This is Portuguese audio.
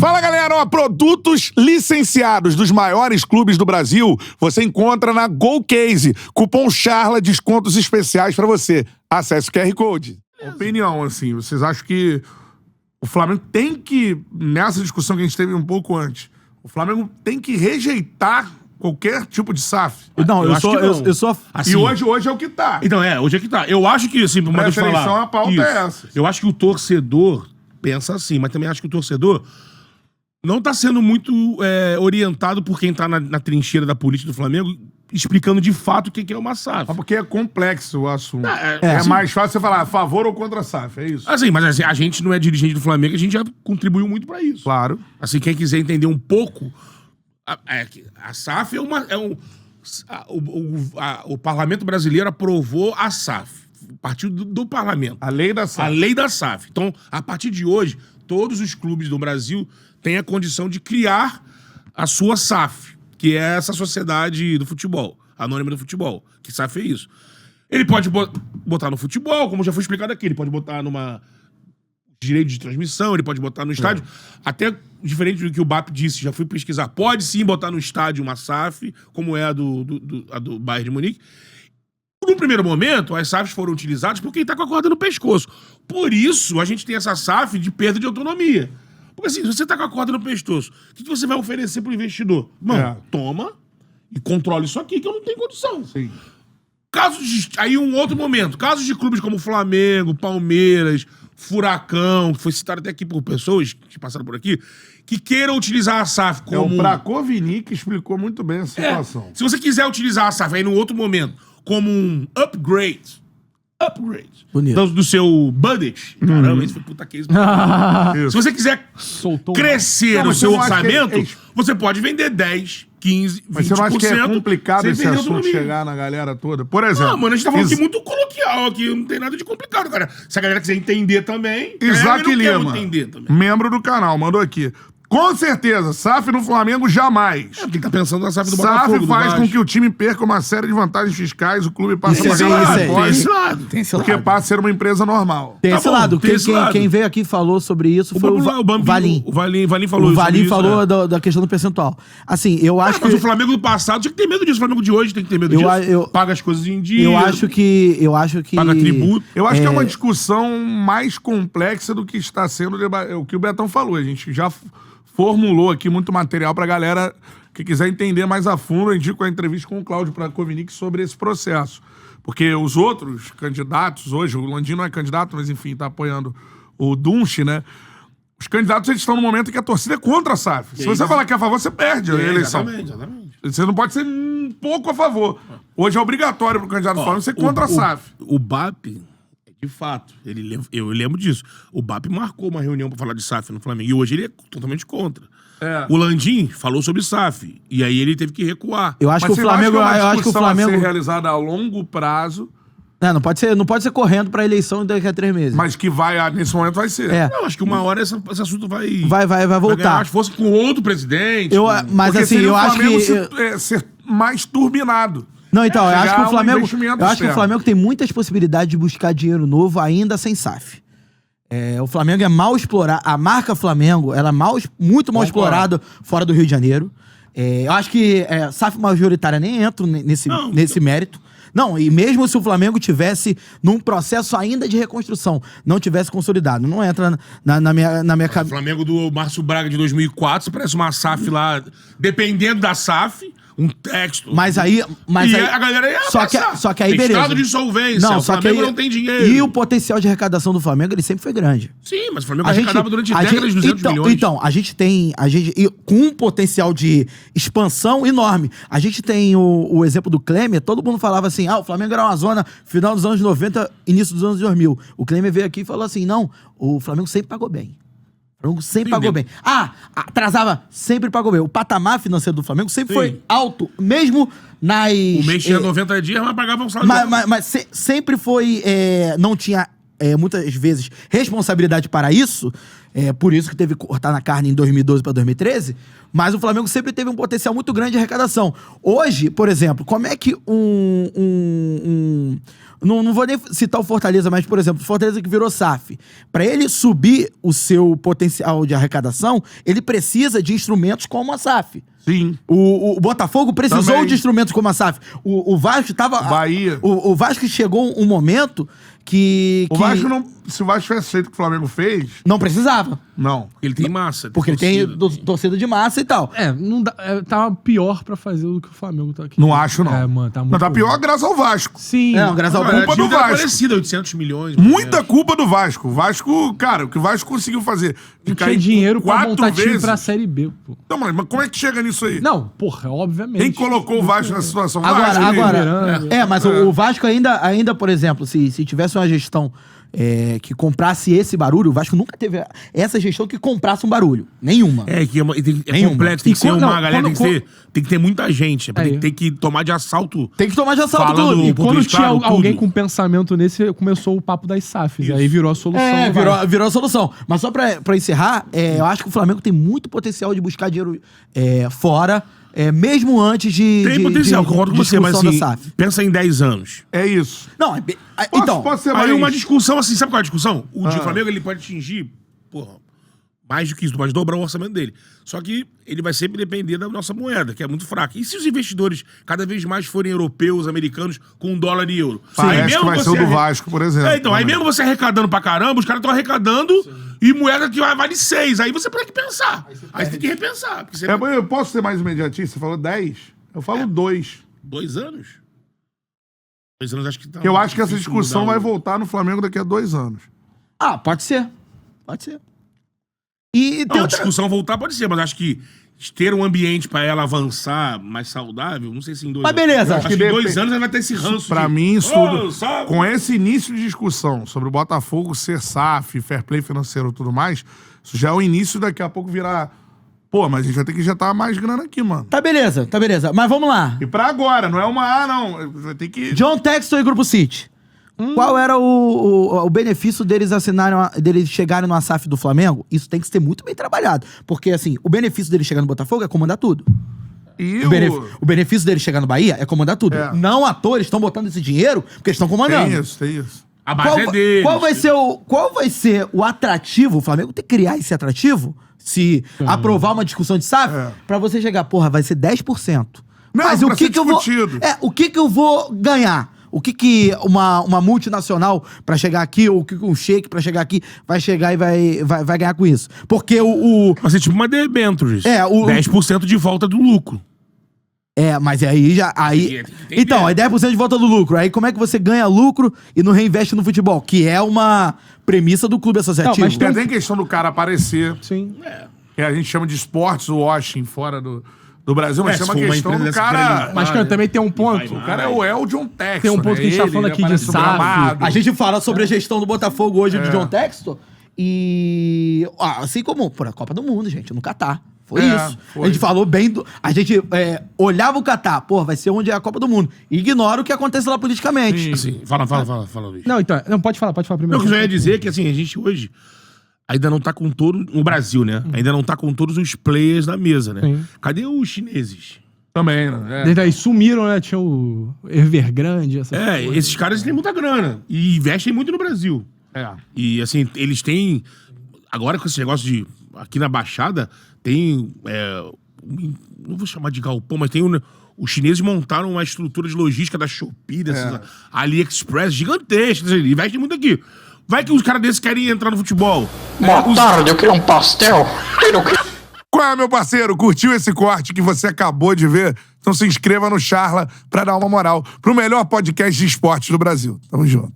Fala, galera! Ó, produtos licenciados dos maiores clubes do Brasil você encontra na GoCase. Cupom CHARLA, descontos especiais pra você. Acesse o QR Code. Opinião, assim, vocês acham que o Flamengo tem que, nessa discussão que a gente teve um pouco antes, o Flamengo tem que rejeitar qualquer tipo de SAF? Não, eu sou assim. E hoje é o que tá. Então, hoje é que tá. Eu acho que, assim, por mais de falar... a pauta é essa. Eu acho que o torcedor pensa assim, mas também acho que o torcedor não tá sendo muito orientado por quem tá na trincheira da política do Flamengo, explicando de fato o que é uma SAF. Porque é complexo o assunto. É assim, mais fácil você falar a favor ou contra a SAF, é isso? Assim, mas assim, a gente não é dirigente do Flamengo, a gente já contribuiu muito pra isso. Claro. Assim, quem quiser entender um pouco, a SAF o Parlamento Brasileiro aprovou a SAF. Partiu do Parlamento. A lei da SAF. A lei da SAF. Então, a partir de hoje, todos os clubes do Brasil têm a condição de criar a sua SAF, que é essa sociedade do futebol, anônima do futebol, que SAF é isso. Ele pode botar no futebol, como já foi explicado aqui, ele pode botar numa direito de transmissão, ele pode botar no estádio, até diferente do que o BAP disse, já fui pesquisar, pode sim botar no estádio uma SAF, como é a do Bayern de Munique. No primeiro momento, as SAFs foram utilizadas por quem tá com a corda no pescoço. Por isso, a gente tem essa SAF de perda de autonomia. Porque assim, se você tá com a corda no pescoço, o que você vai oferecer pro investidor? Mano, toma e controla isso aqui que eu não tenho condição. Sim. Aí um outro momento, casos de clubes como Flamengo, Palmeiras, Furacão, que foi citado até aqui por pessoas que passaram por aqui, que queiram utilizar a SAF como... O Prakovinik explicou muito bem a situação. Se você quiser utilizar a SAF aí num outro momento, como um upgrade do seu budget. Caramba, esse foi puta que isso. Se você quiser crescer o seu orçamento, você pode vender 10, 15, 20%. Mas você não acha que é complicado esse assunto chegar na galera toda? Por exemplo... Não, mano, a gente tá falando aqui muito coloquial aqui, não tem nada de complicado, cara. Se a galera quiser entender também... Isaac Lima, membro do canal, mandou aqui. Com certeza, SAF no Flamengo jamais. Quem tá pensando na SAF do Botafogo? SAF faz com que o time perca uma série de vantagens fiscais, o clube passa a pagar esse lado. Tem esse lado. Porque passa a ser uma empresa normal. Tem esse lado. Quem veio aqui e falou sobre isso foi o Valim. O Valim falou isso. O Valim falou da questão do percentual. Assim, eu acho que... Mas o Flamengo do passado tinha que ter medo disso. O Flamengo de hoje tem que ter medo disso. Paga as coisas em dia. Eu acho que... Paga tributo. Eu acho que é uma discussão mais complexa do que está sendo o que o Betão falou. A gente já formulou aqui muito material pra galera que quiser entender mais a fundo. Eu indico a entrevista com o Cláudio Prakovinik sobre esse processo. Porque os outros candidatos hoje, o Landim não é candidato, mas enfim, tá apoiando o Dunche, né? Os candidatos, eles estão no momento que a torcida é contra a SAF. Se você falar que é a favor, você perde a eleição. Exatamente. Você não pode ser um pouco a favor. Hoje é obrigatório pro candidato do Flamengo ser contra a SAF. O BAP... De fato, eu lembro disso. O BAP marcou uma reunião pra falar de SAF no Flamengo. E hoje ele é totalmente contra. O Landim falou sobre SAF. E aí ele teve que recuar. Eu acho que o Flamengo... Eu acho que o Flamengo ser realizada a longo prazo. Não pode ser correndo pra eleição daqui a 3 meses. Mas que nesse momento vai ser. Eu acho que uma hora esse assunto vai voltar. Acho que fosse com outro presidente. Mas porque assim, eu acho que... ser mais turbinado. Não, então, eu acho que o Flamengo tem muitas possibilidades de buscar dinheiro novo ainda sem SAF. O Flamengo é mal explorado. A marca Flamengo, ela é muito mal explorada fora do Rio de Janeiro. Eu acho que SAF majoritária nem entra nesse mérito. Não, e mesmo se o Flamengo tivesse num processo ainda de reconstrução, não tivesse consolidado, não entra na minha cabeça. O Flamengo do Márcio Braga de 2004, parece uma SAF lá, dependendo da SAF... Um texto. Mas aí a galera ia só que aí, beleza. Estado de insolvência. Não, o Flamengo não tem dinheiro. E o potencial de arrecadação do Flamengo, ele sempre foi grande. Sim, mas o Flamengo arrecadava durante décadas 200 milhões. Então, a gente com um potencial de expansão enorme. A gente tem o exemplo do Klemer, todo mundo falava assim, o Flamengo era uma zona final dos anos 90, início dos anos 2000. O Klemer veio aqui e falou assim, não, o Flamengo sempre pagou bem. O Flamengo sempre pagou bem. Atrasava, sempre pagou bem. O patamar financeiro do Flamengo sempre foi alto, mesmo nas... O mês tinha 90 dias, mas pagava um salário. Mas sempre foi... não tinha, muitas vezes, responsabilidade para isso. Por isso que teve que cortar na carne em 2012 para 2013. Mas o Flamengo sempre teve um potencial muito grande de arrecadação. Hoje, por exemplo, como é que Não vou nem citar o Fortaleza, mas, por exemplo, o Fortaleza que virou SAF. Para ele subir o seu potencial de arrecadação, ele precisa de instrumentos como a SAF. Sim. O Botafogo precisou Também. de instrumentos como a SAF. O Vasco tava... Bahia. O Vasco chegou um momento que... Vasco não... Se o Vasco tivesse feito o que o Flamengo fez... Não precisava. Não. Ele tem massa. Porque ele tem torcida de massa e tal. Não dá, tá pior pra fazer do que o Flamengo tá aqui. Não acho, não. Mano, tá muito Não, tá ruim. pior graças ao Vasco. Sim. Graças ao culpa do Vasco. Parecida, 800 milhões. Muita culpa do Vasco. O Vasco, cara, o que o Vasco conseguiu fazer... Não tinha dinheiro pra 4 montar time vezes. pra Série B, pô. Então, mas como é que chega nisso aí? Não, porra, obviamente. Quem colocou o Vasco nessa situação? Agora, Vasco, mas o Vasco ainda, por exemplo, se tivesse uma gestão que comprasse esse barulho, o Vasco nunca teve essa gestão que comprasse um barulho. Nenhuma. É Nenhuma. complexo, tem que ser quando- uma galera, quando- tem que ter muita gente. É. Tem que tomar de assalto. Tem que tomar de assalto Falando- tudo. E quando tinha Publicado alguém tudo. com pensamento nesse, começou o papo das SAFs. Aí virou a solução. Virou a solução. Mas só pra encerrar, eu acho que o Flamengo tem muito potencial de buscar dinheiro fora, mesmo antes de Tem potencial, concordo com você, mas discussão assim, da SAF. pensa em 10 anos. É isso. Não, então... Posso ser Aí mais... uma discussão assim, sabe qual é a discussão? O Flamengo ele pode atingir, porra, mais do que isso, pode dobrar o orçamento dele. Só que ele vai sempre depender da nossa moeda, que é muito fraca. E se os investidores cada vez mais forem europeus, americanos, com dólar e euro? Parece que vai ser o do Vasco, por exemplo. Então, aí mesmo você arrecadando pra caramba, os caras estão arrecadando e moeda que vale 6. Aí você tem que pensar. Aí você tem que repensar. Porque você Eu posso ser mais imediatista? Você falou 10? Eu falo 2. 2 anos? 2 anos acho que tá. Eu acho que essa difícil discussão mudar vai o- voltar no Flamengo daqui a 2 anos. Pode ser. Pode ser. E tem Não, a outra... discussão voltar pode ser, mas acho que ter um ambiente pra ela avançar mais saudável, não sei se em 2 Mas anos. beleza. Acho que em 2 anos ela vai ter esse ranço. Pra de, mim, isso "Oh, tudo, só-" com esse início de discussão sobre o Botafogo ser SAF, fair play financeiro e tudo mais, isso já é o início daqui a pouco virar... Pô, mas a gente vai ter que injetar mais grana aqui, mano. Tá beleza. Mas vamos lá. E pra agora, não é uma não. Vai ter que... John Textor e Grupo City. Qual era o benefício deles deles chegarem no SAF do Flamengo? Isso tem que ser muito bem trabalhado. Porque, assim, o benefício deles chegar no Botafogo é comandar tudo. E O benefício deles chegar no Bahia é comandar tudo. É. Não à toa, eles estão botando esse dinheiro porque eles estão comandando. Tem isso. A base é deles. Qual vai ser o atrativo? O Flamengo tem que criar esse atrativo, se aprovar uma discussão de SAF, pra você chegar, porra, vai ser 10%. Não, Mas pra o que ser que eu vou... discutido. O que que eu vou ganhar? O que uma multinacional pra chegar aqui, ou o que um shake pra chegar aqui, vai chegar e vai ganhar com isso? Porque Vai ser tipo uma debêntures. 10% de volta do lucro. Mas aí já... Então, aí 10% de volta do lucro. Aí como é que você ganha lucro e não reinveste no futebol? Que é uma premissa do clube associativo. Não, mas Tem até questão do cara aparecer, Sim. que a gente chama de esportes washing fora do Brasil, mas tem se uma for uma questão empresa do dessa cara... grande- Mas, cara, também tem um ponto. O cara é o Elton Textor. Tem um ponto que a gente tá falando aqui de aparece no SAF. gramado. A gente fala sobre a gestão do Botafogo hoje de John Textor e... assim como, a Copa do Mundo, gente, no Catar. Foi isso. foi. A gente falou bem do... A gente olhava o Catar, vai ser onde é a Copa do Mundo. E ignora o que acontece lá politicamente. Assim, fala, Luiz. Não, então, pode falar primeiro. O que eu já ia dizer é que assim, a gente hoje ainda não tá com todo... No Brasil, né? Ainda não tá com todos os players na mesa, né? Sim. Cadê os chineses? Também, né? Desde aí sumiram, né? Tinha o Evergrande, essas coisas. Esses caras têm muita grana. E investem muito no Brasil. E assim, eles têm... Agora com esse negócio de... Aqui na Baixada, tem... não vou chamar de galpão, mas tem os chineses montaram uma estrutura de logística da Shopee, dessas AliExpress gigantesca. Eles investem muito aqui. Vai que os caras desses querem entrar no futebol. Boa tarde, eu queria um pastel. Qual é, meu parceiro? Curtiu esse corte que você acabou de ver? Então se inscreva no Charla pra dar uma moral pro melhor podcast de esportes do Brasil. Tamo junto.